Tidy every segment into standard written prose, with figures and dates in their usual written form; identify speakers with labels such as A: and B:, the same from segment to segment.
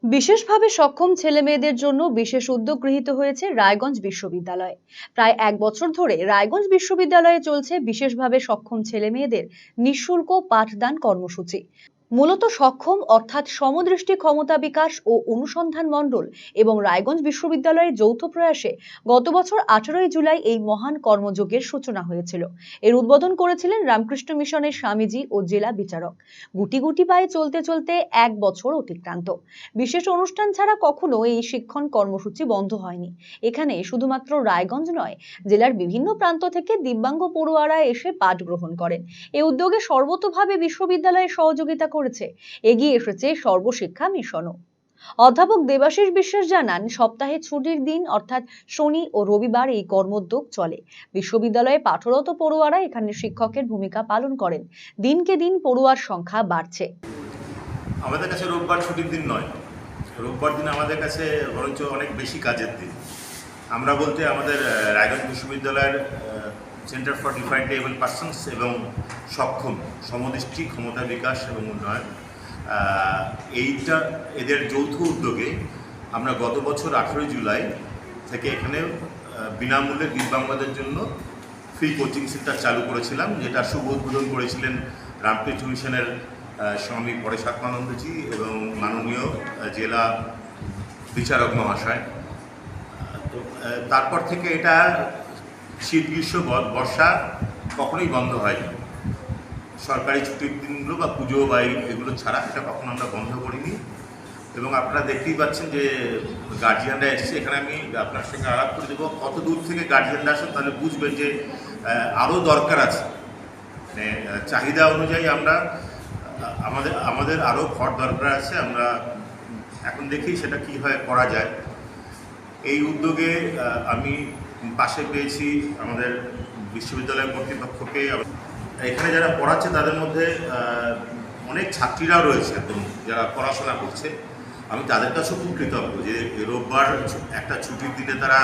A: বিশেষভাবে সক্ষম ছেলেমেয়েদের জন্য বিশেষ উদ্যোগ গৃহীত হয়েছে রায়গঞ্জ বিশ্ববিদ্যালয়ে। প্রায় 1 বছর ধরে রায়গঞ্জ বিশ্ববিদ্যালয়ে চলছে বিশেষভাবে সক্ষম ছেলেমেয়েদের নিঃশুল্ক পাঠদান কর্মসূচি। মূলত সক্ষম অর্থাৎ সমদৃষ্টি ক্ষমতা বিকাশ ও অনুসন্ধান মণ্ডল এবং রায়গঞ্জ বিশ্ববিদ্যালয়ের যৌথ প্রয়াসে গত বছর 18 জুলাই এই মহান কর্মযজ্ঞের সূচনা হয়েছিল। এর উদ্বোধন করেছিলেন রামকৃষ্ণ মিশনের স্বামীজি ও জেলা বিচারক। গুটি গুটি পায়ে চলতে চলতে 1 বছর অতিক্রান্ত। বিশেষ অনুষ্ঠান ছাড়া কখনো এই শিক্ষণ কর্মসূচি বন্ধ হয়নি। এখানে শুধুমাত্র রায়গঞ্জ নয়, জেলার বিভিন্ন প্রান্ত থেকে দিব্যাঙ্গ পড়ুয়ারা এসে পাঠ গ্রহণ করেন। এই উদ্যোগে সর্বতোভাবে বিশ্ববিদ্যালয়ের সহযোগিতা করেছে, এগিয়ে এসেছে সর্বশিক্ষা মিশনও। অধ্যাপক দেবাশিস বিশ্বাস জানান, সপ্তাহে ছুটির দিন অর্থাৎ শনি ও রবিবার এই কর্মোদ্যোগ চলে। বিশ্ববিদ্যালয়ে পাঠরত পড়ুয়ারা এখানে শিক্ষকের ভূমিকা পালন করেন। দিনকে দিন পড়ুয়ার সংখ্যা বাড়ছে।
B: আমাদের কাছে রোববার ছুটির দিন নয়, রোববার দিন আমাদের কাছে বরঞ্চ অনেক বেশি কাজের দিন। আমরা বলতে আমাদের রায়গঞ্জ বিশ্ববিদ্যালয়ের centre for different able persons এবং সক্ষম সমদৃষ্টি ক্ষমতা বিকাশ এবং উন্নয়ন, এইটা এদের যৌথ উদ্যোগে আমরা গত বছর 18 জুলাই থেকে এখানে বিনামূল্যে দিব্যাঙ্গদের জন্য ফ্রি কোচিং সেন্টার চালু করেছিলাম, যেটা শুভ উদ্বোধন করেছিলেন রামকৃষ্ণ মিশনের স্বামী পরেশাত্মানন্দজি এবং মাননীয় জেলা বিচারক মহাশয়। তো তারপর থেকে এটা শীত গ্রীষ্ম বর্ষা কখনোই বন্ধ হয়নি। সরকারি ছুটির দিনগুলো বা পুজো বা এগুলো ছাড়া এটা কখনো আমরা বন্ধ করিনি। এবং আপনারা দেখতেই পাচ্ছেন যে গার্জিয়ানরা এসছে এখানে। আমি আপনার সঙ্গে আলাপ করে দেবো কত দূর থেকে গার্জিয়ানরা আসেন, তাহলে বুঝবেন যে আরও দরকার আছে। মানে চাহিদা অনুযায়ী আমরা আমাদের আরও ঘর দরকার আছে। আমরা এখন দেখি সেটা কীভাবে করা যায়। এই উদ্যোগে আমি পাশে পেয়েছি আমাদের বিশ্ববিদ্যালয় কর্তৃপক্ষকে। এখানে যারা পড়াচ্ছে তাদের মধ্যে অনেক ছাত্রীরাও রয়েছে একদম যারা পড়াশোনা করছে। আমি তাদের কাছেও খুব কৃতজ্ঞ যে রোববার একটা ছুটির দিনে তারা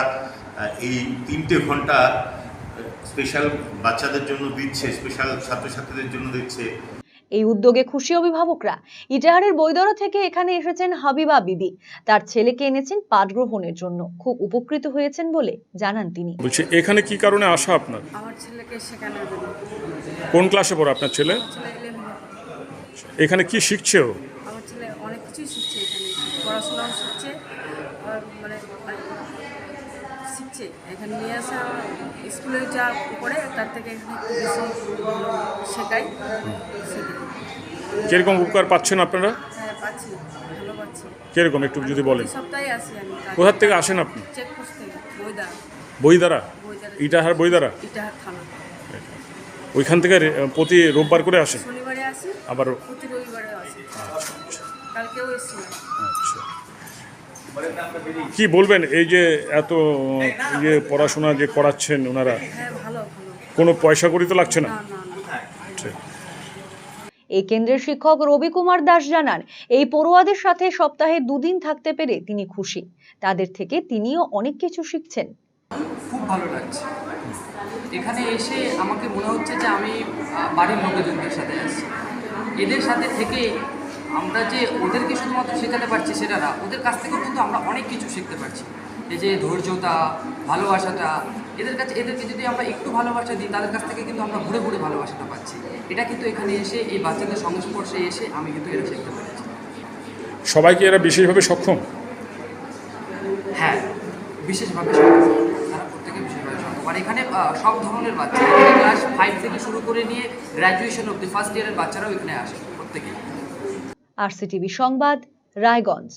B: এই 3টে ঘন্টা স্পেশাল বাচ্চাদের জন্য দিচ্ছে, স্পেশাল ছাত্রছাত্রীদের জন্য দিচ্ছে।
A: এই উদ্যোগে খুশি অভিভাবকরা। ইটাহারের বৈদরা থেকে এখানে এসেছেন হাবিবা বিবি। তার ছেলেকে এনেছেন পাঠ গ্রহণের জন্য। খুব উপকৃত হয়েছেন বলে জানান তিনি।
C: বলছি, এখানে কি কারণে আসা আপনার?
D: আমার ছেলেকে শেখানোর জন্য।
C: কোন ক্লাসে পড়ে আপনার ছেলে? এখানে কি শিখছে ও?
D: আমার ছেলে অনেক কিছুই শিখছে, এখানে পড়াশোনাও শিখছে, মানে শিখছে। এখানে নিয়ে আসা স্কুলে যা পড়ে তার থেকে এখানে একটু বেশি শেখাই।
C: কিরকম উপকার পাচ্ছেন আপনারা?
D: হ্যাঁ, পাচ্ছি, ভালো পাচ্ছি।
C: কিরকম একটু যদি বলেন।
D: সপ্তাহে আসি আমি।
C: কোথা থেকে আসেন আপনি?
D: চেকপোস্ট থেকে, বৈদারা।
C: বৈদারা? ইটাহার বৈদারা?
D: ইটাহার থানা।
C: ওইখান থেকে প্রতি রোববার করে আসেন?
D: শনিবারে আসি,
C: আবার
D: প্রতি রবিবারে আসি। কালকেও এসেছিলাম।
C: আচ্ছা, কি বলবেন এই যে এত পড়াশোনা যে করাচ্ছেন ওনারা?
D: হ্যাঁ, ভালো ভালো।
C: কোনো পয়সা করি তো লাগছে না?
D: না না না।
C: ঠিক।
A: এই কেন্দ্রের শিক্ষক রবি কুমার দাস জানান, এই পড়ুয়াদের সাথে সপ্তাহে 2 দিন থাকতে পেরে তিনি খুশি। তাদের থেকে তিনিও অনেক কিছু শিখছেন।
E: খুব ভালো লাগছে। এখানে এসে আমাকে মনে হচ্ছে যে আমি বাড়ির লোকজনদের সাথে আসছি। এদের সাথে থেকে আমরা যে ওদেরকে শুধুমাত্র শেখাতে পারছি সেটা না, ওদের কাছ থেকেও কিন্তু আমরা অনেক কিছু শিখতে পারছি। এই যে ধৈর্যতা, ভালোবাসাটা, এদেরকে যদি আমরা একটু ভালোবাসা দিই তাদের কাছ থেকে কিন্তু আমরা ঘুরে ঘুরে ভালোবাসাটা পাচ্ছি। এটা কিন্তু এখানে এসে এই বাচ্চাদের সংস্পর্শে এসে আমি কিন্তু এটা শিখতে পেরেছি।
C: সবাই কি এরা বিশেষভাবে সক্ষম?
E: হ্যাঁ, বিশেষভাবে সক্ষম। তারা প্রত্যেকে বিশেষভাবে সক্ষম। আর এখানে সব ধরনের বাচ্চা, এখানে ক্লাস 5 থেকে শুরু করে নিয়ে গ্র্যাজুয়েশন অবধি ফার্স্ট ইয়ারের বাচ্চারাও এখানে আসে প্রত্যেকেই।
A: RCTV সংবাদ, রায়গঞ্জ।